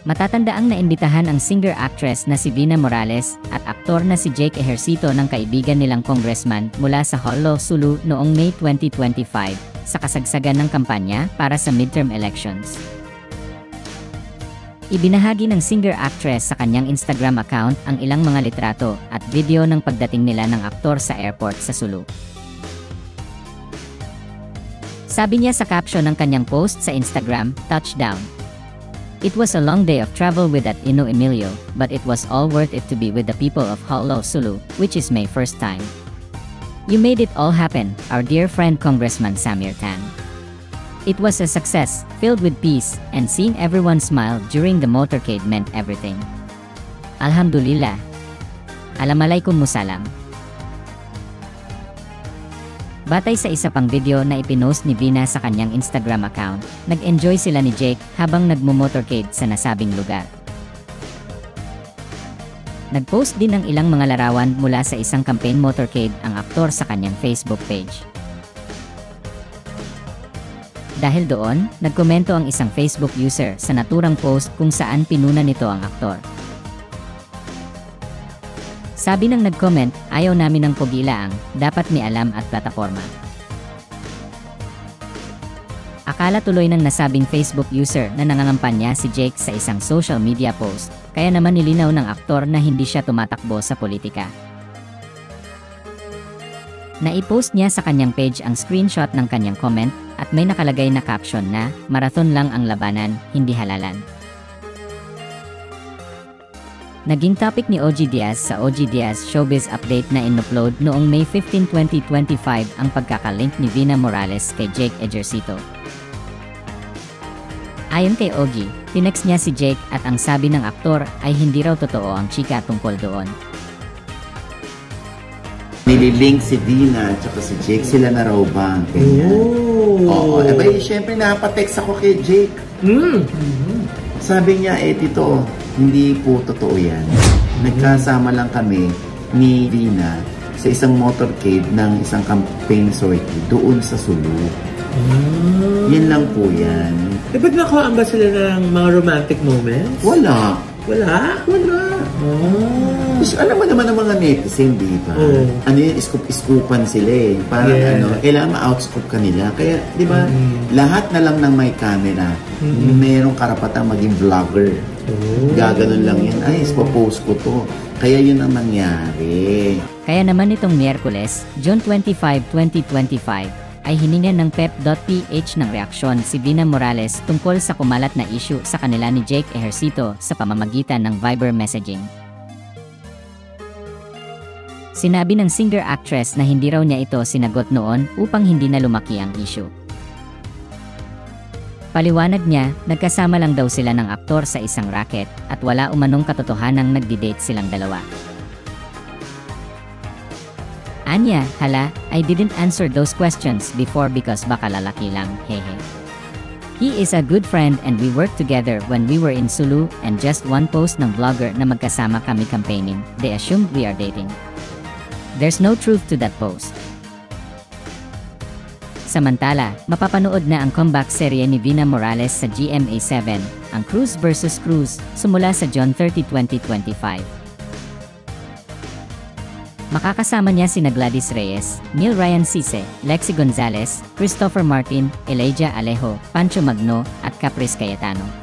Matatandaang naimbitahan ang singer-actress na si Vina Morales at aktor na si Jake Ejercito ng kaibigan nilang congressman mula sa Jolo, Sulu noong May 2025 sa kasagsagan ng kampanya para sa midterm elections. Ibinahagi ng singer-actress sa kanyang Instagram account ang ilang mga litrato at video ng pagdating nila ng aktor sa airport sa Sulu. Sabi niya sa caption ng kanyang post sa Instagram, "Touchdown. It was a long day of travel with at Ino Emilio, but it was all worth it to be with the people of Jolo, Sulu, which is my first time. You made it all happen, our dear friend Congressman Samir Tan. It was a success, filled with peace, and seeing everyone smile during the motorcade meant everything. Alhamdulillah. Assalamualaikum musalam." Batay sa isa pang video na ipinost ni Vina sa kanyang Instagram account, nag-enjoy sila ni Jake habang nagmo-motorcade sa nasabing lugar. Nag-post din ng ilang mga larawan mula sa isang campaign motorcade ang aktor sa kanyang Facebook page. Dahil doon, nagkomento ang isang Facebook user sa naturang post kung saan pinuna nito ang aktor. Sabi ng nag-comment, "Ayaw namin ng pogilaang, dapat may alam at plataforma." Akala tuloy ng nasabing Facebook user na nangangampanya si Jake sa isang social media post, kaya naman nilinaw ng aktor na hindi siya tumatakbo sa politika. Naipost niya sa kanyang page ang screenshot ng kanyang comment at may nakalagay na caption na, "Marathon lang ang labanan, hindi halalan." Naging topic ni OG Diaz sa OG Diaz Showbiz Update na in-upload noong May 15, 2025 ang pagkakalink ni Vina Morales kay Jake Ejercito. Ayon kay OG, tinext niya si Jake at ang sabi ng aktor ay hindi raw totoo ang chika tungkol doon. Nililink si Vina at si Jake, sila na raw ba? Oo, abay, syempre napatext ako kay Jake. Sabi niya, tito, hindi po totoo yan. Nagkasama lang kami ni Vina sa isang motorcade ng isang campaign sortie doon sa Sulu. Yan lang po yan. Ba't nakakaan ba sila ng mga romantic moments? Wala. Wala? Wala. Tapos, alam mo naman ang mga netizen, di ba? Ano yun, scoop-scoopan sila eh. Parang kailangan ma-outscoop ka nila. Kaya, di ba, lahat na lang ng may camera, mayroong karapatang maging vlogger. Gaganon lang yan. Ay, ispopost ko to. Kaya yun ang nangyari. Kaya naman itong Miyerkules, June 25, 2025, ay hiningan ng pep.ph ng reaksyon si Vina Morales tungkol sa kumalat na issue sa kanila ni Jake Ejercito sa pamamagitan ng Viber messaging. Sinabi ng singer-actress na hindi raw niya ito sinagot noon upang hindi na lumaki ang issue. Paliwanag niya, nagkasama lang daw sila ng aktor sa isang racket at wala umanong katotohanang nagdi-date silang dalawa. Anya, hala, I didn't answer those questions before because baka lalaki lang, hehe. He is a good friend and we worked together when we were in Sulu and just one post ng vlogger na magkasama kami campaigning, they assumed we are dating. There's no truth to that post. Samantala, mapapanood na ang comeback serye ni Vina Morales sa GMA7, ang Cruz vs. Cruz, sumula sa June 30, 2025. Makakasama niya sina Gladys Reyes, Neil Ryan Cisse, Lexi Gonzalez, Christopher Martin, Elijah Alejo, Pancho Magno, at Caprice Cayetano.